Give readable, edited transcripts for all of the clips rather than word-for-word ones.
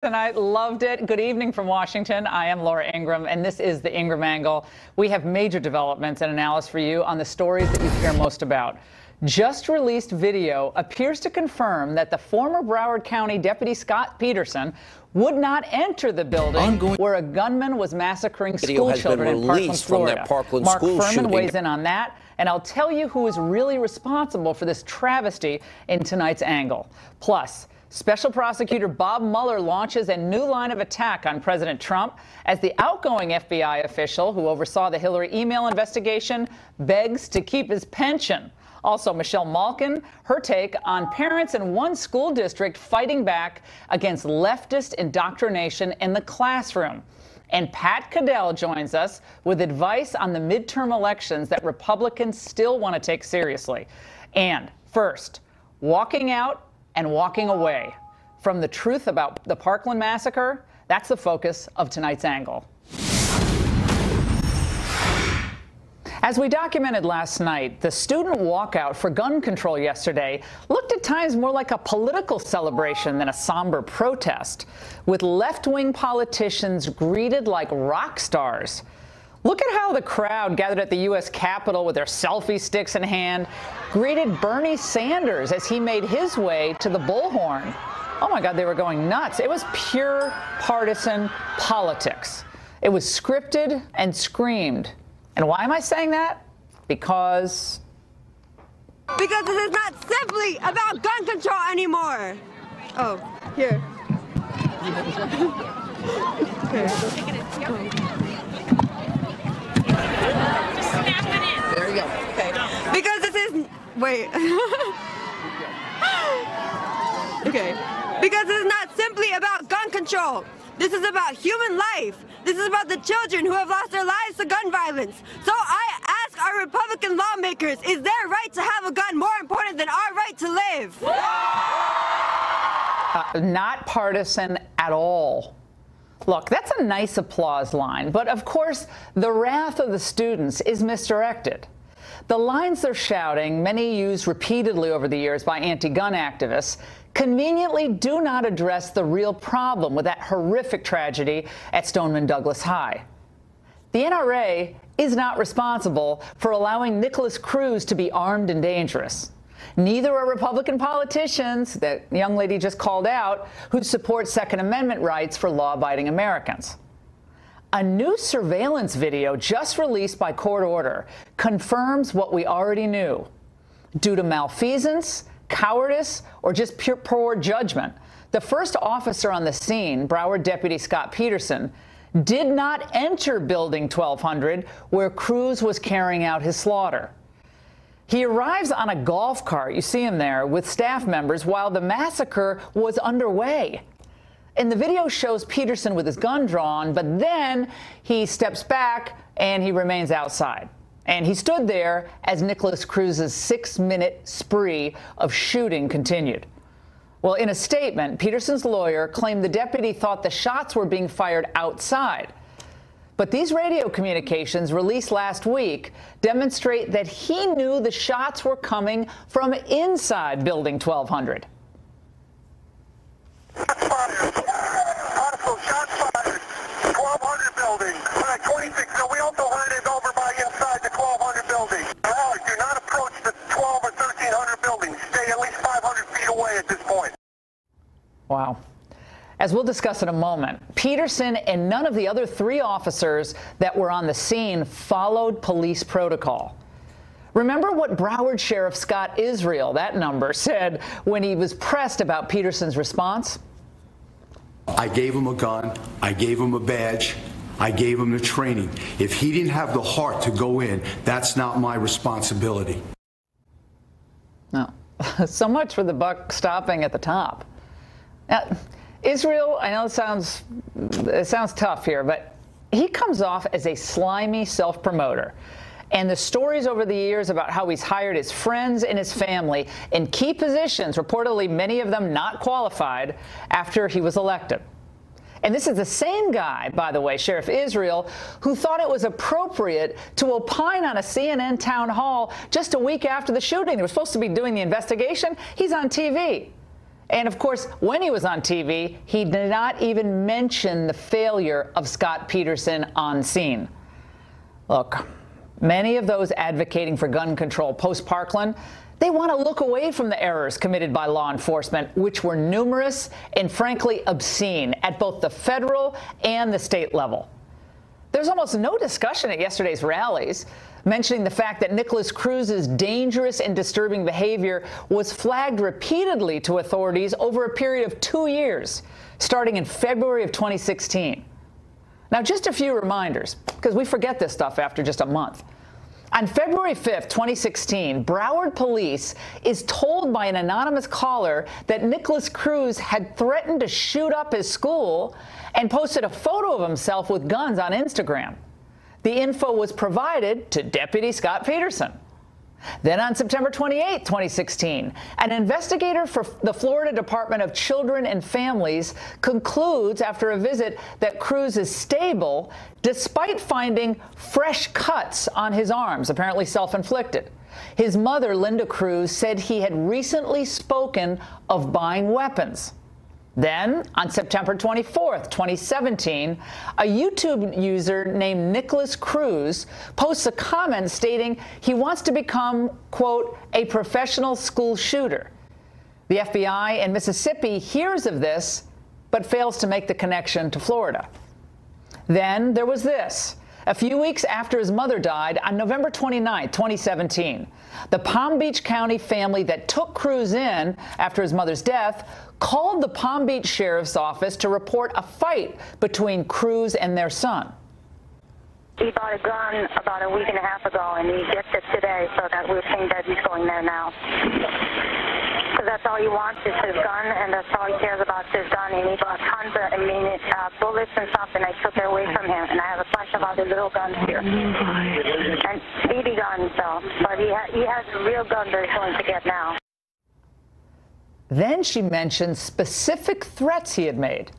And I loved it. Good evening from Washington. I am Laura Ingraham, and this is the Ingraham Angle. We have major developments and analysis for you on the stories that you care most about. Just released video appears to confirm that the former Broward County Deputy Scott Peterson would not enter the building where a gunman was massacring school children in Parkland, Florida. Mark Furman weighs in on that, and I'll tell you who is really responsible for this travesty in tonight's Angle. Plus, Special Prosecutor Bob Mueller launches a new line of attack on President Trump as the outgoing FBI official who oversaw the Hillary email investigation begs to keep his pension. Also, Michelle Malkin, her take on parents in one school district fighting back against leftist indoctrination in the classroom. And Pat Caddell joins us with advice on the midterm elections that Republicans still want to take seriously. And first, walking out and walking away from the truth about the Parkland massacre. That's the focus of tonight's Angle. As we documented last night, the student walkout for gun control yesterday looked at times more like a political celebration than a somber protest, with left-wing politicians greeted like rock stars. Look at how the crowd gathered at the U.S. Capitol with their selfie sticks in hand greeted Bernie Sanders as he made his way to the bullhorn. Oh, my God, they were going nuts. It was pure partisan politics. It was scripted and screamed. And why am I saying that? Because this is not simply about gun control anymore. Oh, here. Just snap it in. there you go. Okay. Because this is, wait. Okay. Because this is not simply about gun control. This is about human life. This is about the children who have lost their lives to gun violence. So I ask our Republican lawmakers, is their right to have a gun more important than our right to live? Not partisan at all. Look, that's a nice applause line, but of course, the wrath of the students is misdirected. The lines they're shouting, many used repeatedly over the years by anti-gun activists, conveniently do not address the real problem with that horrific tragedy at Stoneman Douglas High. The NRA is not responsible for allowing Nicholas Cruz to be armed and dangerous. Neither are Republican politicians, that young lady just called out, who support Second Amendment rights for law-abiding Americans. A new surveillance video just released by court order confirms what we already knew. Due to malfeasance, cowardice, or just pure poor judgment, the first officer on the scene, Broward Deputy Scott Peterson, did not enter Building 1200 where Cruz was carrying out his slaughter. He arrives on a golf cart, you see him there, with staff members while the massacre was underway. And the video shows Peterson with his gun drawn, but then he steps back and he remains outside. And he stood there as Nicholas Cruz's 6-minute spree of shooting continued. Well, in a statement, Peterson's lawyer claimed the deputy thought the shots were being fired outside. But these radio communications released last week demonstrate that he knew the shots were coming from inside Building 1200. Shots fired. Shots fired. 1200 building. 26. So we also heard it over by inside the 1200 building. Alex, do not approach the 12 or 1300 buildings. Stay at least 500 feet away at this point. Wow. As we'll discuss in a moment, Peterson and none of the other 3 officers that were on the scene followed police protocol. Remember what Broward Sheriff Scott Israel, that number, said when he was pressed about Peterson's response? I gave him a gun. I gave him a badge. I gave him the training. If he didn't have the heart to go in, that's not my responsibility. No. So much for the buck stopping at the top. Now, Israel, I know it sounds tough here, but he comes off as a slimy self-promoter. And the stories over the years about how he's hired his friends and his family in key positions, reportedly many of them not qualified, after he was elected. And this is the same guy, by the way, Sheriff Israel, who thought it was appropriate to opine on a CNN town hall just a week after the shooting. They were supposed to be doing the investigation. He's on TV. And of course, when he was on TV, he did not even mention the failure of Scott Peterson on scene. Look, many of those advocating for gun control post-Parkland, they want to look away from the errors committed by law enforcement, which were numerous and frankly obscene at both the federal and the state level. There's almost no discussion at yesterday's rallies mentioning the fact that Nicholas Cruz's dangerous and disturbing behavior was flagged repeatedly to authorities over a period of 2 years, starting in February of 2016. Now, just a few reminders, because we forget this stuff after just a month. On February 5th, 2016, Broward police is told by an anonymous caller that Nicholas Cruz had threatened to shoot up his school and posted a photo of himself with guns on Instagram. The info was provided to Deputy Scott Peterson. Then on September 28, 2016, an investigator for the Florida Department of Children and Families concludes after a visit that Cruz is stable despite finding fresh cuts on his arms, apparently self-inflicted. His mother, Linda Cruz, said he had recently spoken of buying weapons. Then, on September 24th, 2017, a YouTube user named Nicholas Cruz posts a comment stating he wants to become, quote, a professional school shooter. The FBI in Mississippi hears of this, but fails to make the connection to Florida. Then there was this. A few weeks after his mother died, on November 29, 2017, the Palm Beach County family that took Cruz in after his mother's death called the Palm Beach Sheriff's Office to report a fight between Cruz and their son. He bought a gun about a week and a half ago, and he gets it today, so that we're seeing that he's going there now. Because that's all he wants is his gun, and that's all he cares about is his gun. And he bought tons of bullets and stuff, and I took it away from him. And I have a bunch of other little guns here. And BB guns, though. But he has a real gun that he's going to get now. Then she mentioned specific threats he had made.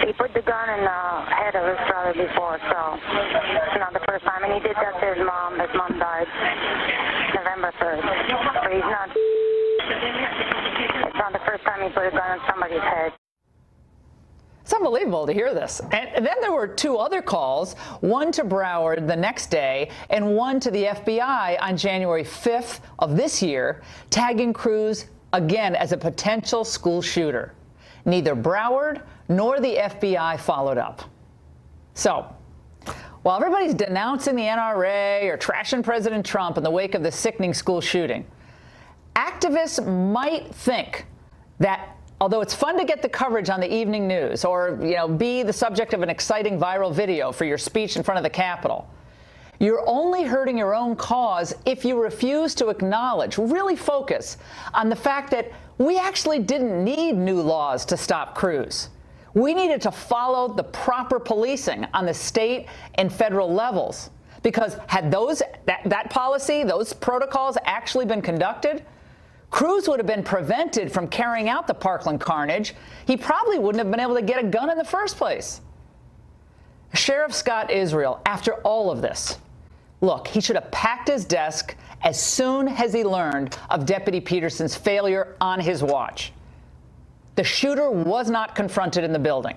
He put the gun in the head of his brother before, so it's not the first time. And he did that to his mom. His mom died November 3rd. But he's not. It's not the first time he put a gun in somebody's head. It's unbelievable to hear this. And then there were two other calls, one to Broward the next day and one to the FBI on January 5th of this year, tagging Cruz again as a potential school shooter. Neither Broward nor the FBI followed up. So, while everybody's denouncing the NRA or trashing President Trump in the wake of the sickening school shooting, activists might think that although it's fun to get the coverage on the evening news or, be the subject of an exciting viral video for your speech in front of the Capitol, you're only hurting your own cause if you refuse to acknowledge, really focus on the fact that we actually didn't need new laws to stop Cruz. We needed to follow the proper policing on the state and federal levels. Because had that policy, those protocols actually been conducted, Cruz would have been prevented from carrying out the Parkland carnage. He probably wouldn't have been able to get a gun in the first place. Sheriff Scott Israel, after all of this, look, he should have packed his desk as soon as he learned of Deputy Peterson's failure on his watch. The shooter was not confronted in the building.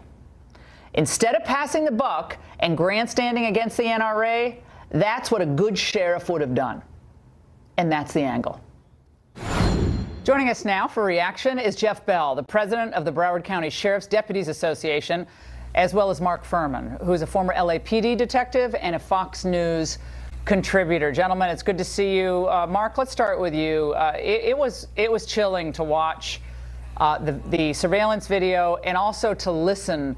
Instead of passing the buck and grandstanding against the NRA, that's what a good sheriff would have done. And that's the angle. Joining us now for reaction is Jeff Bell, the president of the Broward County Sheriff's Deputies Association, as well as Mark Furman, who is a former LAPD detective and a Fox News contributor. Gentlemen, it's good to see you. Mark, let's start with you. It was chilling to watch the surveillance video and also to listen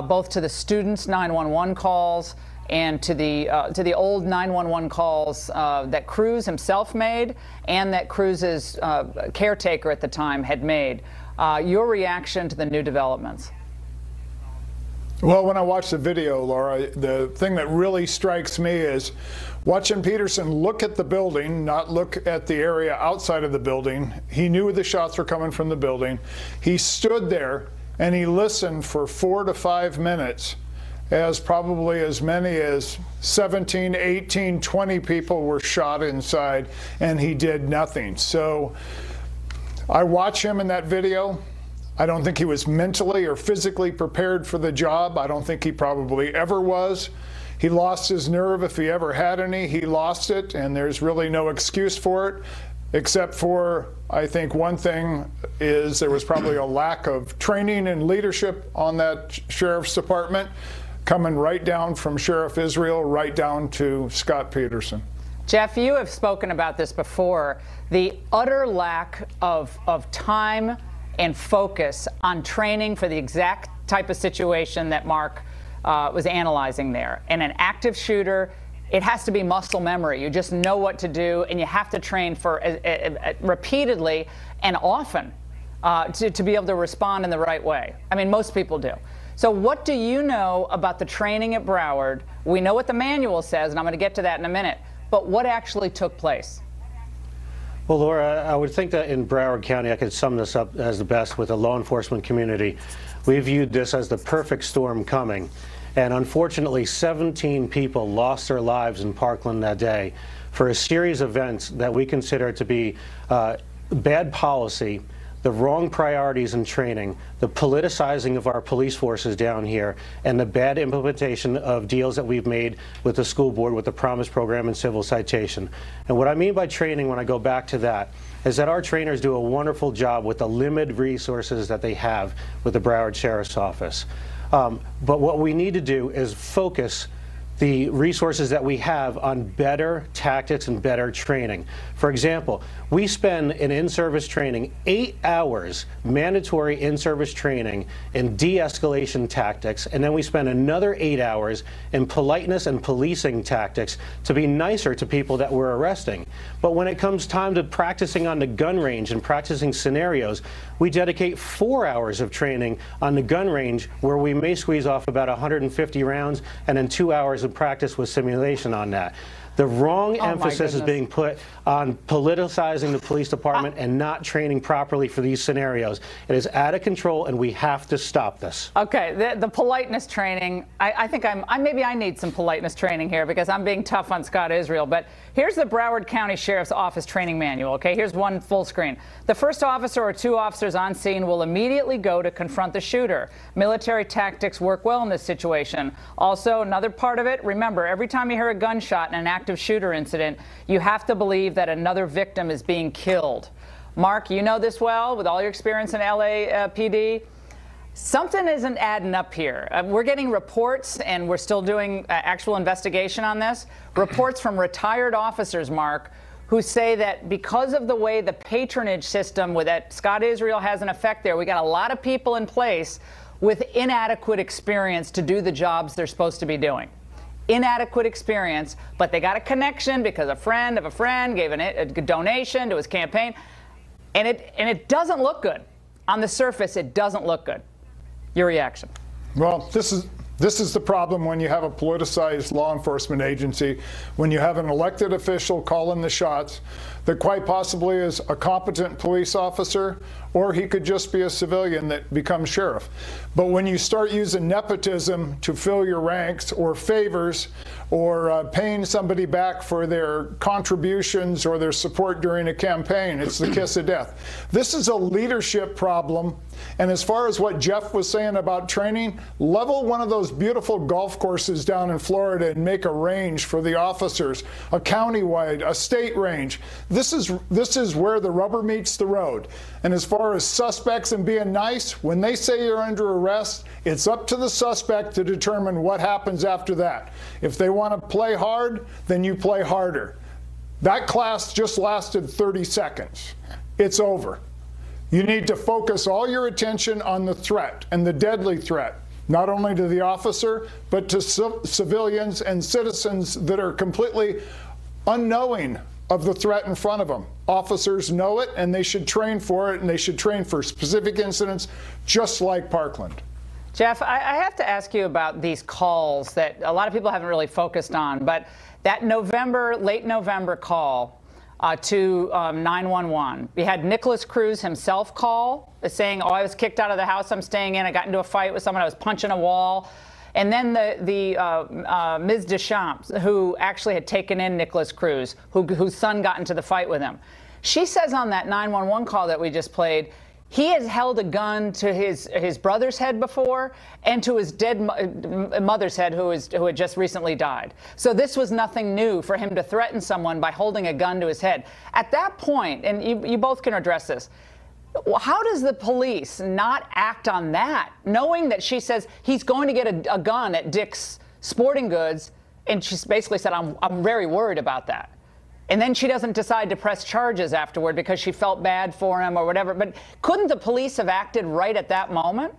both to the students' 911 calls and to the old 911 calls that Cruz himself made and that Cruz's caretaker at the time had made. Your reaction to the new developments? Well, when I watched the video, Laura, the thing that really strikes me is watching Peterson look at the building, not look at the area outside of the building. He knew the shots were coming from the building. He stood there and he listened for 4 to 5 minutes as probably as many as 17, 18, 20 people were shot inside, and he did nothing. So I watch him in that video. I don't think he was mentally or physically prepared for the job. I don't think he probably ever was. He lost his nerve if he ever had any. He lost it, and there's really no excuse for it, except for, I think one thing is there was probably a lack of training and leadership on that sheriff's department, coming right down from Sheriff Israel right down to Scott Peterson. Jeff, you have spoken about this before, the utter lack of time and focus on training for the exact type of situation that Mark was analyzing there. And an active shooter, it has to be muscle memory. You just know what to do, and you have to train for repeatedly and often to be able to respond in the right way. I mean, most people do. So what do you know about the training at Broward? We know what the manual says, and I'm going to get to that in a minute, but what actually took place? Well, Laura, I would think that in Broward County, I could sum this up as the best with the law enforcement community. We viewed this as the perfect storm coming. And unfortunately, 17 people lost their lives in Parkland that day for a series of events that we consider to be bad policy, the wrong priorities in training, the politicizing of our police forces down here, and the bad implementation of deals that we've made with the school board with the Promise program and civil citation. And what I mean by training, when I go back to that, is that our trainers do a wonderful job with the limited resources that they have with the Broward Sheriff's Office. But what we need to do is focus the resources that we have on better tactics and better training. For example, we spend in in-service training 8 hours, mandatory in-service training in de-escalation tactics, and then we spend another 8 hours in politeness and policing tactics to be nicer to people that we're arresting. But when it comes time to practicing on the gun range and practicing scenarios, we dedicate 4 hours of training on the gun range where we may squeeze off about 150 rounds and then 2 hours of practice with simulation on that. The wrong emphasis is being put on politicizing the police department and not training properly for these scenarios. It is out of control, and we have to stop this. Okay, the politeness training, I think maybe I need some politeness training here because I'm being tough on Scott Israel, but here's the Broward County Sheriff's Office training manual, okay? Here's one full screen. The first officer or 2 officers on scene will immediately go to confront the shooter. Military tactics work well in this situation. Also, another part of it, remember, every time you hear a gunshot in an active shooter incident, you have to believe that another victim is being killed. Mark, you know this well with all your experience in LAPD. Something isn't adding up here. We're getting reports, and we're still doing actual investigation on this, reports from retired officers, Mark, who say that because of the way the patronage system that Scott Israel has an effect there, we got a lot of people in place with inadequate experience to do the jobs they're supposed to be doing. Inadequate experience, but they got a connection because a friend of a friend gave a donation to his campaign, and it doesn't look good. On the surface, it doesn't look good. Your reaction? Well, this is the problem when you have a politicized law enforcement agency, when you have an elected official calling the shots that quite possibly is a competent police officer, or he could just be a civilian that becomes sheriff. But when you start using nepotism to fill your ranks, or favors, or paying somebody back for their contributions or their support during a campaign, it's the kiss of death. This is a leadership problem. And as far as what Jeff was saying about training, level one of those beautiful golf courses down in Florida and make a range for the officers, a countywide, a state range. This is where the rubber meets the road. And as far as suspects and being nice, when they say you're under arrest, it's up to the suspect to determine what happens after that. If they want to play hard, then you play harder. That class just lasted 30 seconds. It's over. You need to focus all your attention on the threat and the deadly threat, not only to the officer, but to civilians and citizens that are completely unknowing of the threat in front of them. Officers know it, and they should train for it, and they should train for specific incidents, just like Parkland. Jeff, I have to ask you about these calls that a lot of people haven't really focused on, but that late November call to 911. We had Nicholas Cruz himself call, saying, I was kicked out of the house I'm staying in. I got into a fight with someone. I was punching a wall. And then Ms. Deschamps, who actually had taken in Nicholas Cruz, whose son got into the fight with him. She says on that 911 call that we just played, he has held a gun to his brother's head before and to his dead mother's head who had just recently died. So this was nothing new for him to threaten someone by holding a gun to his head. At that point, and you both can address this, how does the police not act on that, knowing that she says he's going to get a gun at Dick's Sporting Goods, and she's basically said, I'm very worried about that. And then she doesn't decide to press charges afterward because she felt bad for him or whatever. But couldn't the police have acted right at that moment?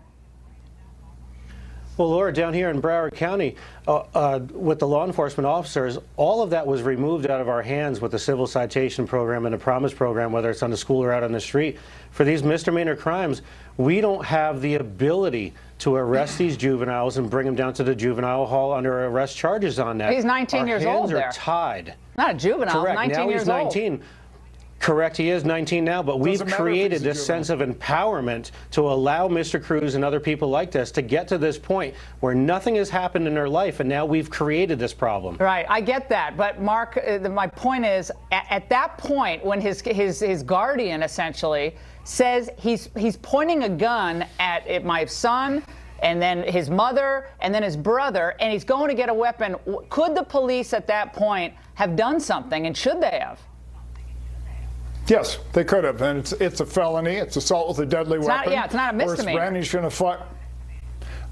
Well, Laura, down here in Broward County, with the law enforcement officers, all of that was removed out of our hands with the civil citation program and the promise program, whether it's on the school or out on the street. For these misdemeanor crimes, we don't have the ability to arrest these juveniles and bring them down to the juvenile hall under arrest charges on that. He's 19 years old there. Our hands are tied. Not a juvenile, Correct. 19 now years he's 19. old. Correct, he is 19 now, but we've created this sense of empowerment to allow Mr. Cruz and other people like this to get to this point where nothing has happened in their life, and now we've created this problem. Right, I get that, but Mark, my point is, at that point, when his guardian essentially says he's pointing a gun at my son, and then his mother, and then his brother, and he's going to get a weapon, could the police at that point have done something, and should they have? Yes, they could have, and it's a felony. It's assault with a deadly weapon. It's not a misdemeanor. Or it's brandishing a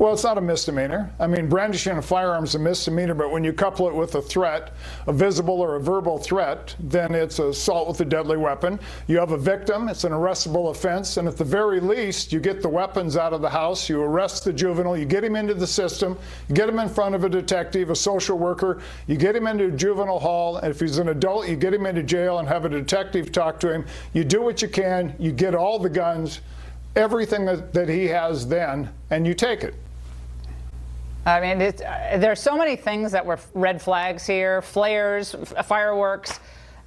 Well, it's not a misdemeanor. I mean, brandishing a firearm is a misdemeanor, but when you couple it with a threat, a visible or a verbal threat, then it's assault with a deadly weapon. You have a victim, it's an arrestable offense, and at the very least, you get the weapons out of the house, you arrest the juvenile, you get him into the system, you get him in front of a detective, a social worker, you get him into a juvenile hall, and if he's an adult, you get him into jail and have a detective talk to him. You do what you can, you get all the guns, everything that he has then, and you take it. I mean, there's so many things that were red flags here, flares, fireworks.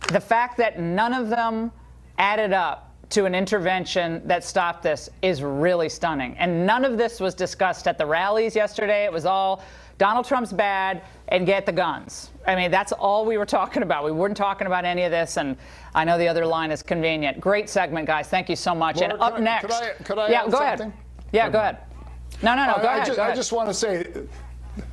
The fact that none of them added up to an intervention that stopped this is really stunning. And none of this was discussed at the rallies yesterday. It was all Donald Trump's bad and get the guns. I mean, that's all we were talking about. We weren't talking about any of this, and I know the other line is convenient. Great segment, guys. Thank you so much. Laura, and up next. Could I yeah, add go something? ahead. Yeah, go ahead. No, go ahead. I just want to say,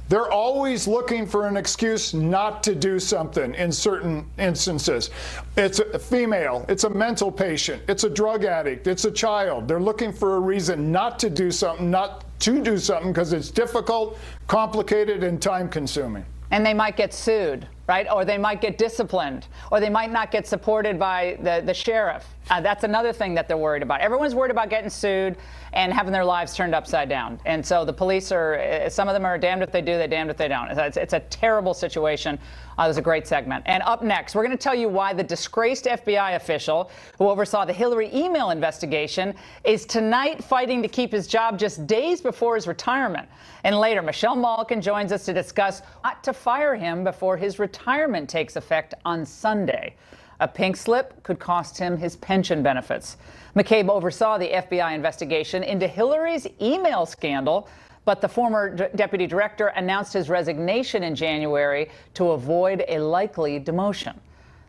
they're always looking for an excuse not to do something in certain instances. It's a female, it's a mental patient, it's a drug addict, it's a child. They're looking for a reason not to do something, because it's difficult, complicated, and time-consuming. And they might get sued, right? Or they might get disciplined, or they might not get supported by the sheriff. That's another thing that they're worried about. Everyone's worried about getting sued and having their lives turned upside down. And so the police some of them are damned if they do, they're damned if they don't. It's a terrible situation. It was a great segment. And up next, we're going to tell you why the disgraced FBI official who oversaw the Hillary email investigation is tonight fighting to keep his job just days before his retirement. And later, Michelle Malkin joins us to discuss not to fire him before his retirement takes effect on Sunday. A pink slip could cost him his pension benefits. McCabe oversaw the FBI investigation into Hillary's email scandal, but the former deputy director announced his resignation in January to avoid a likely demotion.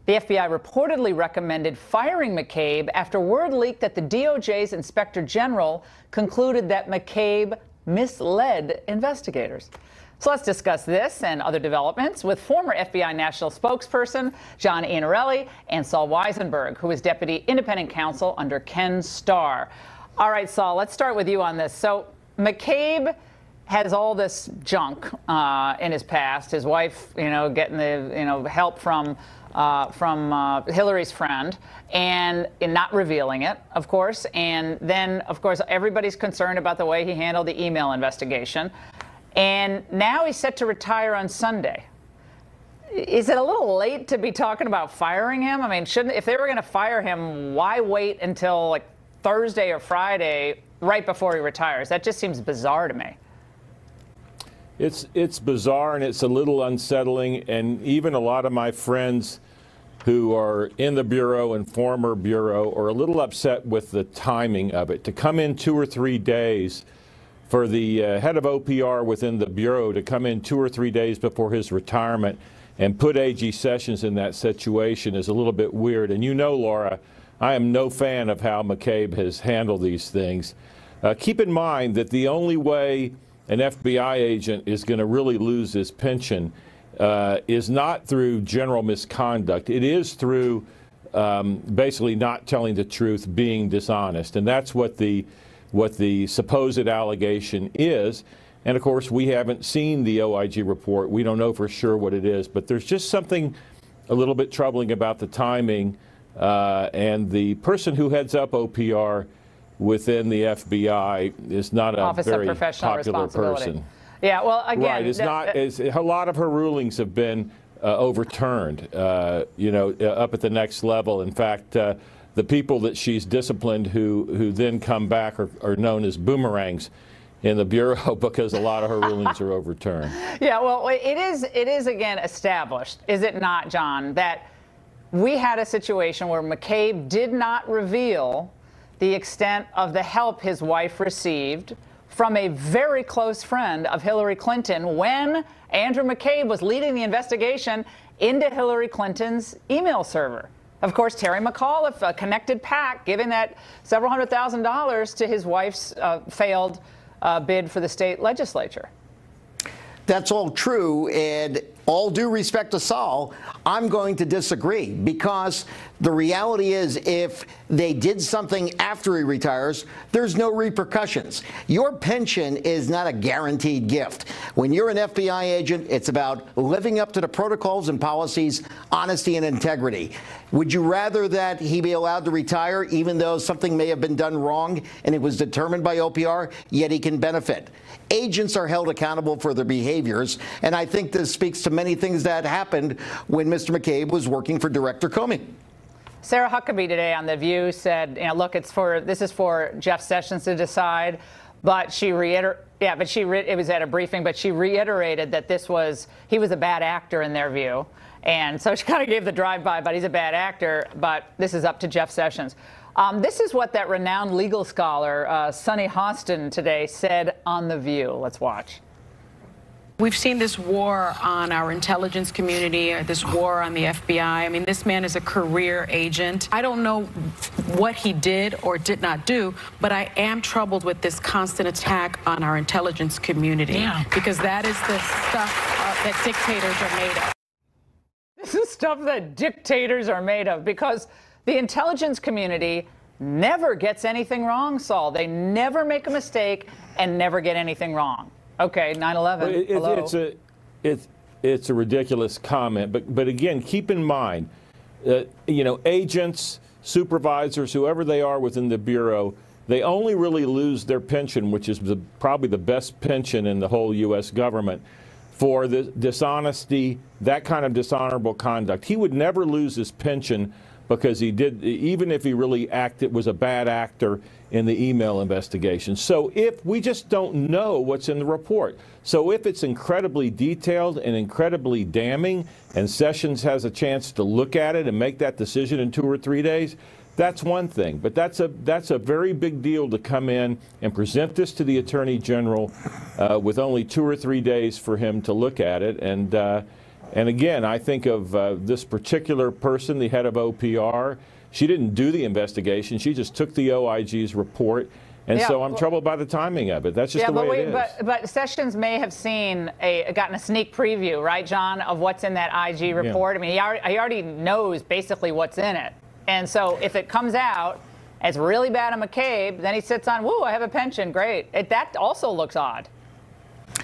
The FBI reportedly recommended firing McCabe after word leaked that the DOJ's inspector general concluded that McCabe misled investigators. So let's discuss this and other developments with former FBI national spokesperson John Iannarelli and Saul Weisenberg, who is deputy independent counsel under Ken Starr. All right, Saul, let's start with you on this. So McCabe has all this junk in his past. His wife, getting the help from Hillary's friend and not revealing it, of course. And then, of course, everybody's concerned about the way he handled the email investigation. And now he's set to retire on Sunday. Is it a little late to be talking about firing him? I mean, if they were going to fire him, why wait until like Thursday or Friday right before he retires? That just seems bizarre to me. It's bizarre, and it's a little unsettling, and even a lot of my friends who are in the Bureau and former Bureau are a little upset with the timing of it. To come in 2 or 3 days, for the head of OPR within the Bureau to come in 2 or 3 days before his retirement and put A.G. Sessions in that situation is a little bit weird. And you know, Laura, I am no fan of how McCabe has handled these things. Keep in mind that the only way an FBI agent is going to really lose his pension is not through general misconduct. It is through basically not telling the truth, being dishonest. And that's what the supposed allegation is. And of course, we haven't seen the OIG report. We don't know for sure what it is, but there's just something a little bit troubling about the timing. And the person who heads up OPR within the FBI is not a Office very of Professional popular Responsibility. person. Yeah, well, again, Right, it's not. A lot of her rulings have been overturned, you know, up at the next level. In fact, the people that she's disciplined who then come back are known as boomerangs in the Bureau because a lot of her rulings are overturned. Yeah, well, it is again established, is it not, John, that we had a situation where McCabe did not reveal the extent of the help his wife received from a very close friend of Hillary Clinton when Andrew McCabe was leading the investigation into Hillary Clinton's email server. Of course, Terry McAuliffe, a connected PAC, giving that several $100,000 to his wife's failed bid for the state legislature. That's all true, and all due respect to Saul, I'm going to disagree, because the reality is if they did something after he retires, there's no repercussions. Your pension is not a guaranteed gift. When you're an FBI agent, it's about living up to the protocols and policies, honesty and integrity. Would you rather that he be allowed to retire even though something may have been done wrong and it was determined by OPR, yet he can benefit? Agents are held accountable for their behaviors, and I think this speaks to many things that happened when Mr. McCabe was working for Director Comey. Sarah Huckabee today on The View said, you know, look, this is for Jeff Sessions to decide, but it was at a briefing, but she reiterated that he was a bad actor in their view. And so she kind of gave the drive-by, but he's a bad actor, but this is up to Jeff Sessions. This is what that renowned legal scholar, Sonny Hostin, today said on The View. Let's watch. We've seen this war on our intelligence community, this war on the FBI. I mean, this man is a career agent. I don't know what he did or did not do, but I am troubled with this constant attack on our intelligence community, because that is the stuff that dictators are made of. This is stuff that dictators are made of, because the intelligence community never gets anything wrong, Saul. They never make a mistake and never get anything wrong. Okay, 9/11. Hello. It's a ridiculous comment, but again, keep in mind, you know, agents, supervisors, whoever they are within the Bureau, they only really lose their pension, which is probably the best pension in the whole U.S. government, for the dishonesty, that kind of dishonorable conduct. He would never lose his pension because he did, even if he really was a bad actor in the email investigation. So if we just don't know what's in the report. So if it's incredibly detailed and incredibly damning, and Sessions has a chance to look at it and make that decision in 2 or 3 days, that's one thing. But that's a very big deal to come in and present this to the Attorney General with only 2 or 3 days for him to look at it. And again, I think of this particular person, the head of OPR. She didn't do the investigation. She just took the OIG's report. And so I'm troubled by the timing of it. That's just the way it is. But Sessions may have gotten a sneak preview, right, John, of what's in that IG report. I mean, he already knows basically what's in it. And so if it comes out, it's really bad on McCabe, then he sits on, woo, I have a pension, great. That also looks odd.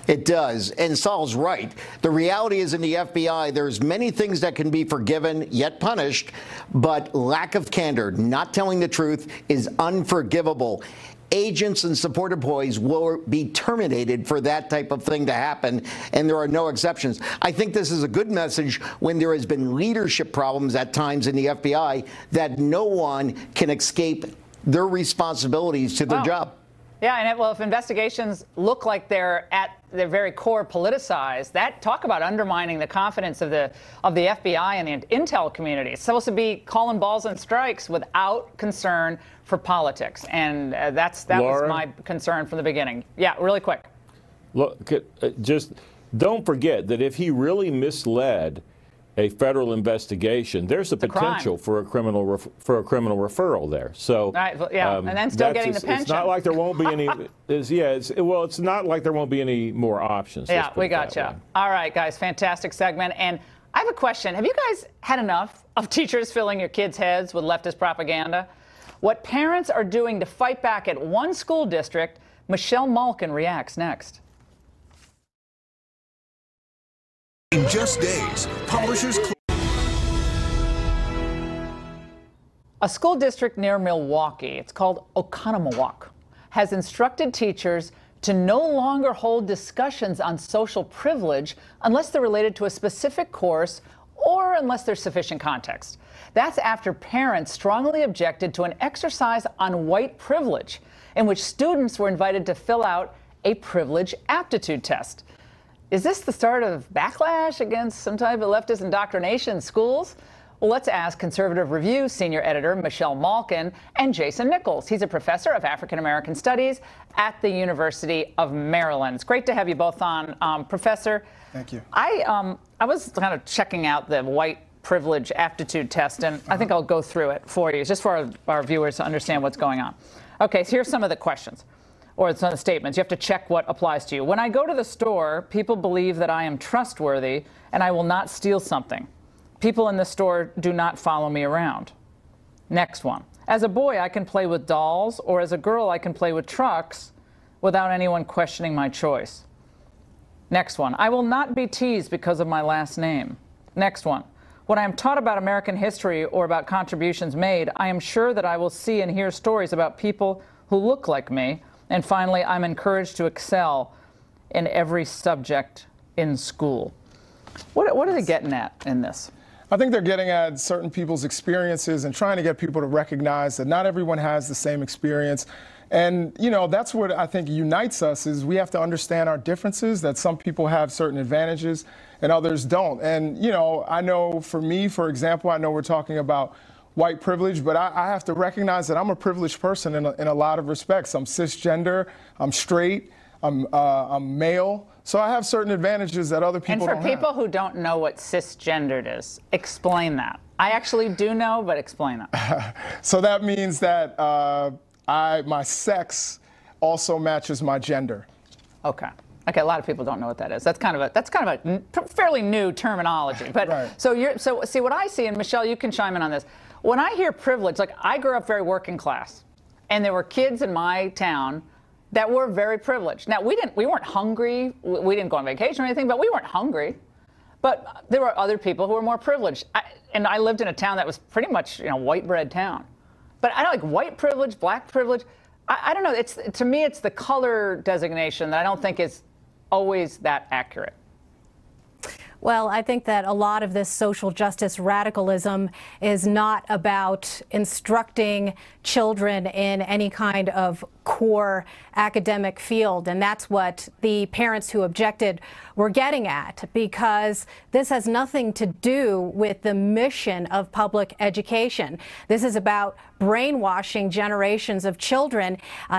It does, and Saul's right. The reality is in the FBI, there's many things that can be forgiven yet punished, but lack of candor, not telling the truth, is unforgivable. Agents and support employees will be terminated for that type of thing to happen, and there are no exceptions. I think this is a good message when there has been leadership problems at times in the FBI, that no one can escape their responsibilities to their job. Yeah, and if investigations look like they're at their very core politicized, talk about undermining the confidence of the FBI and the intel community. It's supposed to be calling balls and strikes without concern for politics, and that was my concern from the beginning. Yeah, really quick. Look, just don't forget that if he really misled a federal investigation, there's a potential for a criminal referral there. So, right, well, yeah, and then still getting the pension. It's not like there won't be any. It's not like there won't be any more options. Yeah, we got you. All right, guys, fantastic segment. And I have a question. Have you guys had enough of teachers filling your kids' heads with leftist propaganda? What parents are doing to fight back at one school district. Michelle Malkin reacts next. In just days, publishers. A school district near Milwaukee, it's called Oconomowoc, has instructed teachers to no longer hold discussions on social privilege unless they're related to a specific course or unless there's sufficient context. That's after parents strongly objected to an exercise on white privilege in which students were invited to fill out a privilege aptitude test. Is this the start of backlash against some type of leftist indoctrination in schools? Well, let's ask Conservative Review senior editor Michelle Malkin and Jason Nichols. He's a professor of African American Studies at the University of Maryland. It's great to have you both on, Professor. Thank you. I was kind of checking out the white privilege aptitude test, and I think I'll go through it for you, just for our viewers to understand what's going on. Okay, so here's some of the questions, or some of the statements. You have to check what applies to you. When I go to the store, people believe that I am trustworthy and I will not steal something. People in the store do not follow me around. Next one. As a boy, I can play with dolls, or as a girl, I can play with trucks without anyone questioning my choice. Next one. I will not be teased because of my last name. Next one. When I am taught about American history or about contributions made, I am sure that I will see and hear stories about people who look like me. And finally, I'm encouraged to excel in every subject in school. What are they getting at in this? I think they're getting at certain people's experiences and trying to get people to recognize that not everyone has the same experience. And, you know, that's what I think unites us, is we have to understand our differences, that some people have certain advantages and others don't. And, you know, I know for me, for example, I know we're talking about white privilege, but I have to recognize that I'm a privileged person in a lot of respects. I'm cisgender, I'm straight, I'm male. So I have certain advantages that other people don't have. And for people who don't know what cisgendered is, explain that. I actually do know, but explain that. So that means that my sex also matches my gender. Okay. Okay, a lot of people don't know what that is. That's kind of a fairly new terminology. But right. So see what I see, and Michelle, you can chime in on this. When I hear privilege, like I grew up very working class, and there were kids in my town that were very privileged. Now, we weren't hungry. We didn't go on vacation or anything, but we weren't hungry. But there were other people who were more privileged. And I lived in a town that was pretty much, you know, white bread town. But I don't like white privilege, black privilege. I don't know. To me, it's the color designation that I don't think is always that accurate. Well, I think that a lot of this social justice radicalism is not about instructing children in any kind of core academic field, and that's what the parents who objected were getting at, because this has nothing to do with the mission of public education. This is about brainwashing generations of children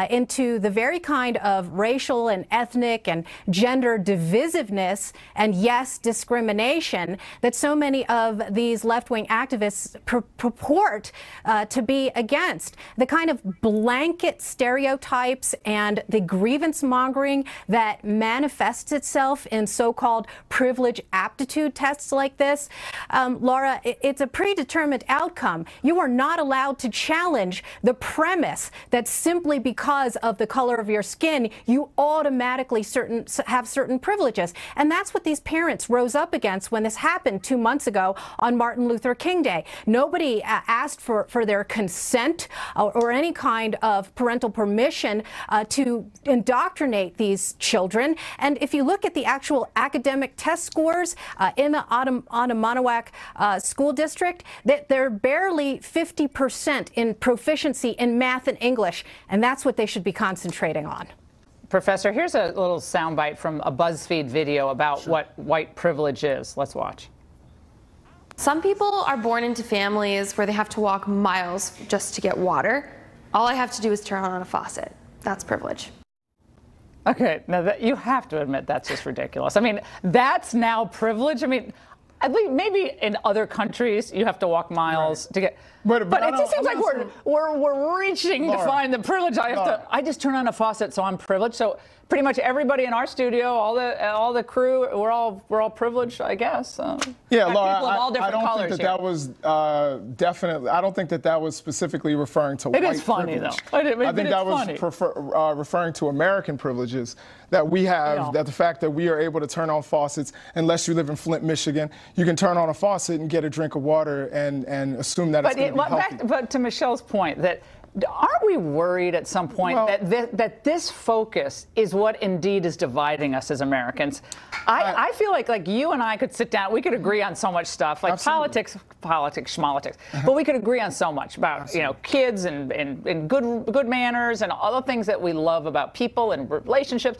into the very kind of racial and ethnic and gender divisiveness and, yes, discrimination that so many of these left-wing activists purport to be against. The kind of blanket stereotypes and the grievance mongering that manifests itself in so-called privilege aptitude tests like this. Laura, it's a predetermined outcome. You are not allowed to challenge the premise that simply because of the color of your skin, you automatically have certain privileges. And that's what these parents rose up against when this happened 2 months ago on Martin Luther King Day. Nobody asked for their consent or any kind of parental permission to indoctrinate these children. And if you look at the actual academic test scores in the Oconomowoc school district, they're barely 50% in proficiency in math and English, and that's what they should be concentrating on. Professor, here's a little soundbite from a BuzzFeed video about what white privilege is. Let's watch. Some people are born into families where they have to walk miles just to get water. All I have to do is turn on a faucet. That's privilege. Okay, now you have to admit that's just ridiculous. I mean, that's now privilege. I mean, at least maybe in other countries you have to walk miles to get. But it just seems like we're reaching to find the privilege. I just turn on a faucet, so I'm privileged. So pretty much everybody in our studio, all the crew, we're all privileged, I guess. Yeah, Laura, people of all different I don't colors think that was definitely. I don't think that was specifically referring to white privilege. It is funny though. I think that was referring to American privileges that we have. That the fact that we are able to turn on faucets, unless you live in Flint, Michigan, you can turn on a faucet and get a drink of water and assume that it's going to be healthy. But to Michelle's point, that aren't we worried at some point that this focus is what indeed is dividing us as Americans? I feel like you and I could sit down, we could agree on so much stuff, like politics, schmolitics, but we could agree on so much about kids and good manners and all the things that we love about people and relationships.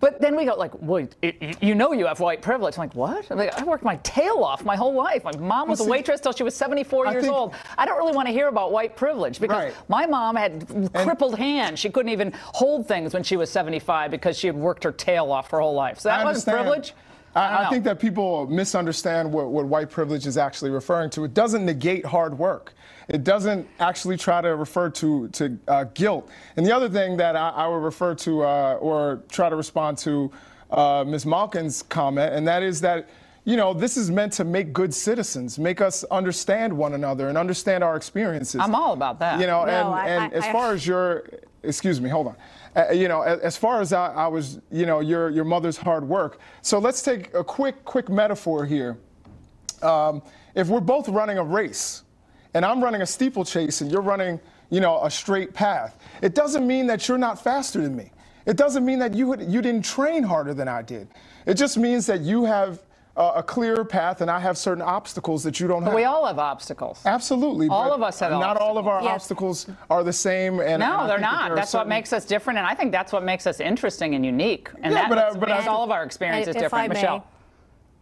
But then we go like, well, you have white privilege. I'm like, what? I worked my tail off my whole life. My mom was a waitress till she was 74 years old. I don't really want to hear about white privilege because my mom had crippled hands. She couldn't even hold things when she was 75 because she had worked her tail off her whole life. So that wasn't privilege? I think that people misunderstand what white privilege is actually referring to. It doesn't negate hard work. It doesn't actually try to refer to guilt. And the other thing that I would refer to or try to respond to Ms. Malkin's comment, and that is that, this is meant to make good citizens, make us understand one another and understand our experiences. I'm all about that. As far as excuse me, hold on. As far as I was, your mother's hard work. So let's take a quick metaphor here. If we're both running a race, and I'm running a steeplechase, and you're running, a straight path, it doesn't mean that you're not faster than me. It doesn't mean that you didn't train harder than I did. It just means that you have a clearer path, and I have certain obstacles that you don't have. We all have obstacles. Absolutely. All of us have not obstacles. all of our obstacles are the same. And no, they're not. That's what makes us different, and I think that's what makes us interesting and unique. And makes all of our experiences different. Michelle.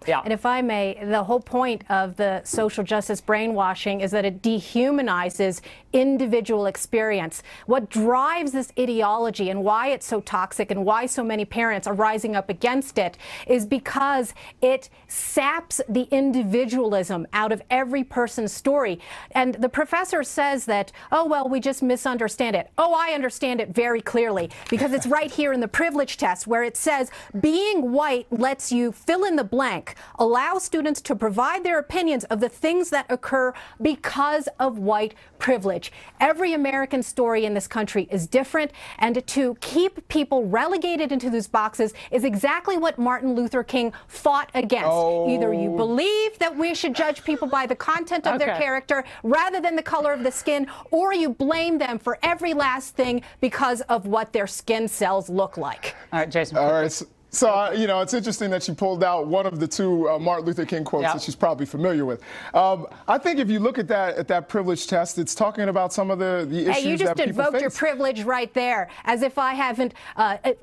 Yeah. And if I may, the whole point of the social justice brainwashing is that it dehumanizes individual experience. What drives this ideology and why it's so toxic and why so many parents are rising up against it is because it saps the individualism out of every person's story. And the professor says that, oh, well, we just misunderstand it. Oh, I understand it very clearly because it's right here in the privilege test where it says being white lets you fill in the blank, allow students to provide their opinions of the things that occur because of white privilege. Every American story in this country is different, and to keep people relegated into those boxes is exactly what Martin Luther King fought against. Either you believe that we should judge people by the content of their character rather than the color of the skin, or you blame them for every last thing because of what their skin cells look like. All right, Jason. All right. So, it's interesting that she pulled out one of the two Martin Luther King quotes that she's probably familiar with. I think if you look at that privilege test, it's talking about some of the issues that people face. Hey, you just invoked your privilege right there, as if I haven't,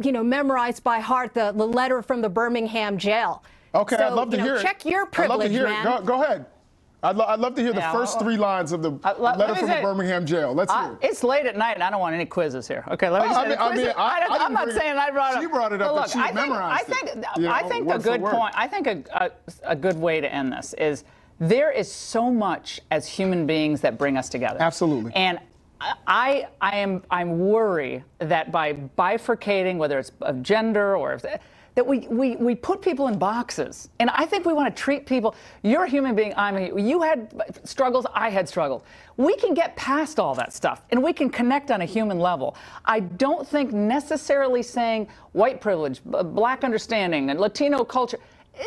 memorized by heart the letter from the Birmingham jail. Okay, so, I'd love to hear it. Check your privilege, man. Go ahead. I'd love to hear the first 3 lines of the letter from the Birmingham jail. Let's hear it. It's late at night, and I don't want any quizzes here. Okay, let me just say I'm not saying I brought it up. She brought it up, but she memorized it. I think a good point. I think a good way to end this is there is so much as human beings that bring us together. Absolutely. And I'm worried that by bifurcating, whether it's of gender or that we put people in boxes. And I think we want to treat people, you're a human being, you had struggles, I had struggles. We can get past all that stuff and we can connect on a human level. I don't think necessarily saying white privilege, black understanding, and Latino culture,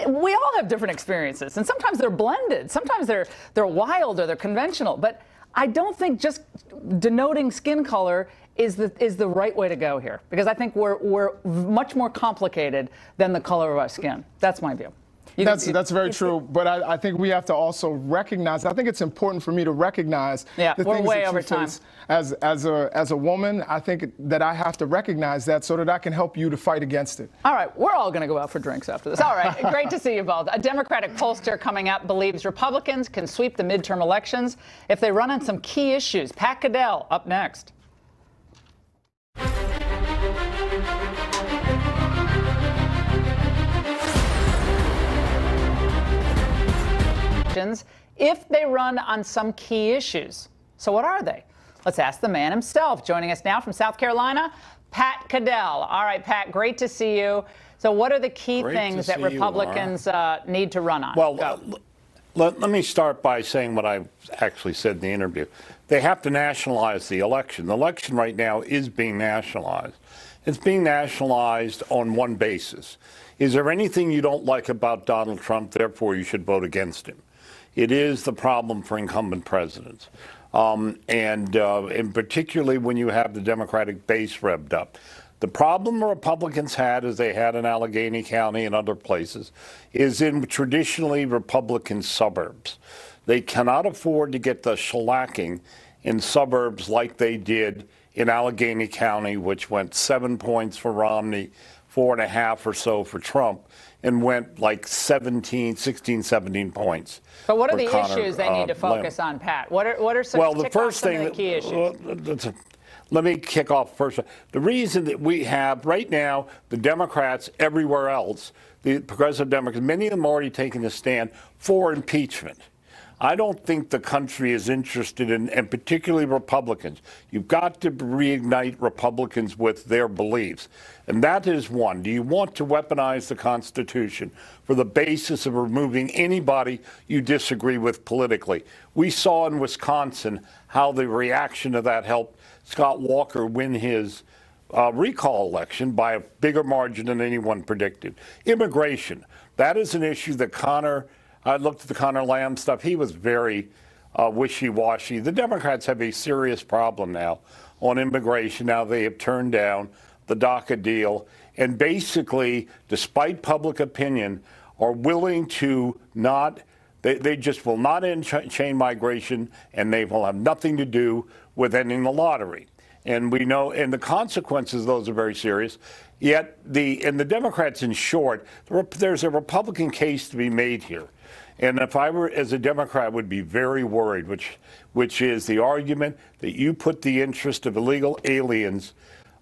we all have different experiences. And sometimes they're blended, sometimes they're wild or they're conventional. But I don't think just denoting skin color is the right way to go here, because I think we're much more complicated than the color of our skin. That's my view. That's very true, but I think we have to also recognize. I think it's important for me to recognize the things that you face as a woman. I think that I have to recognize that so that I can help you to fight against it. All right, we're all going to go out for drinks after this. All right, great to see you both. A Democratic pollster coming up believes Republicans can sweep the midterm elections if they run on some key issues. Pat Caddell up next. elections if they run on some key issues. So what are they? Let's ask the man himself. Joining us now from South Carolina, Pat Caddell. All right, Pat, great to see you. So what are the key things that Republicans need to run on? Well, let me start by saying what I actually said in the interview. They have to nationalize the election. The election right now is being nationalized. It's being nationalized on one basis. Is there anything you don't like about Donald Trump, therefore you should vote against him? It is the problem for incumbent presidents. And particularly when you have the Democratic base revved up. The problem Republicans had, as they had in Allegheny County and other places, is in traditionally Republican suburbs. They cannot afford to get the shellacking in suburbs like they did in Allegheny County, which went 7 points for Romney, 4.5 or so for Trump, and went like 16, 17 points. But what are the issues they need to focus on, Pat? What are some, well, the first thing, the key issues? Let me kick off first. The reason that we have right now the Democrats everywhere else, the progressive Democrats, many of them already taking a stand for impeachment. I don't think the country is interested in, and particularly Republicans. You've got to reignite Republicans with their beliefs. And that is one. Do you want to weaponize the Constitution for the basis of removing anybody you disagree with politically? We saw in Wisconsin how the reaction to that helped Scott Walker win his recall election by a bigger margin than anyone predicted. Immigration. That is an issue that I looked at the Connor Lamb stuff. He was very wishy-washy. The Democrats have a serious problem now on immigration. Now they have turned down the DACA deal and basically, despite public opinion, are willing to not, they just will not end chain migration, and they will have nothing to do with ending the lottery. And we know, and the consequences of those are very serious. Yet the Democrats, in short, there's a Republican case to be made here. And if I were, as a Democrat, would be very worried, which is the argument that you put the interest of illegal aliens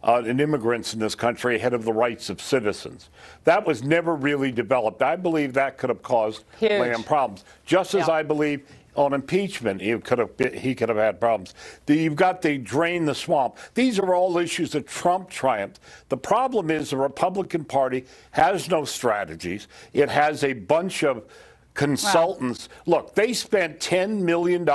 and immigrants in this country ahead of the rights of citizens. That was never really developed. I believe that could have caused Lamb problems. Just as I believe on impeachment, he could have had problems. You've got the drain the swamp. These are all issues that Trump triumphed. The problem is the Republican Party has no strategies. It has a bunch of consultants. Wow. Look, they spent $10 million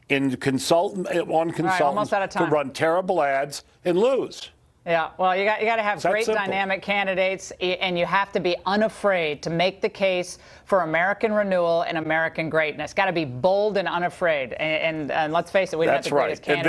in consultants to run terrible ads and lose. Yeah, well, you got to have great dynamic candidates, and you have to be unafraid to make the case for American renewal and American greatness. Got to be bold and unafraid. And let's face it, we don't have the greatest candidates.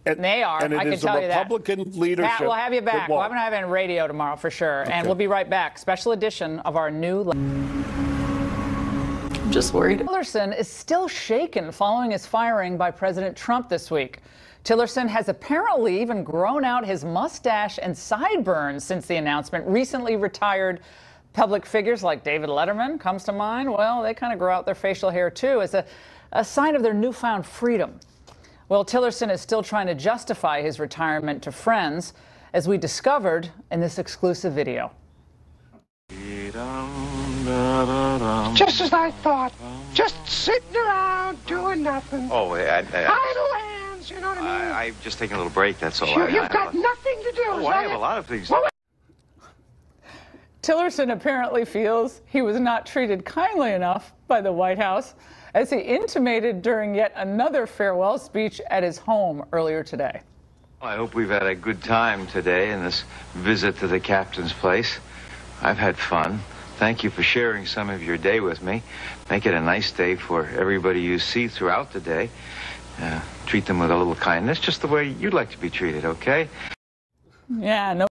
And they are. And I can tell you that. Republican leadership. Pat, we'll have you back. We're going to have you on radio tomorrow for sure. Okay. And we'll be right back. Special edition of our new. I'm just worried. Tillerson is still shaken following his firing by President Trump this week. Tillerson has apparently even grown out his mustache and sideburns since the announcement. Recently retired public figures like David Letterman comes to mind. Well, they kind of grow out their facial hair, too, as a sign of their newfound freedom. Well, Tillerson is still trying to justify his retirement to friends, as we discovered in this exclusive video. Just as I thought. Just sitting around doing nothing. Oh, idle hands, you know what I mean? I'm just taking a little break, that's all. Sure, you've got nothing to do. Oh, I have a lot of things. Tillerson apparently feels he was not treated kindly enough by the White House, as he intimated during yet another farewell speech at his home earlier today. I hope we've had a good time today in this visit to the captain's place. I've had fun. Thank you for sharing some of your day with me. Make it a nice day for everybody you see throughout the day. Treat them with a little kindness, just the way you'd like to be treated, okay? Yeah, no.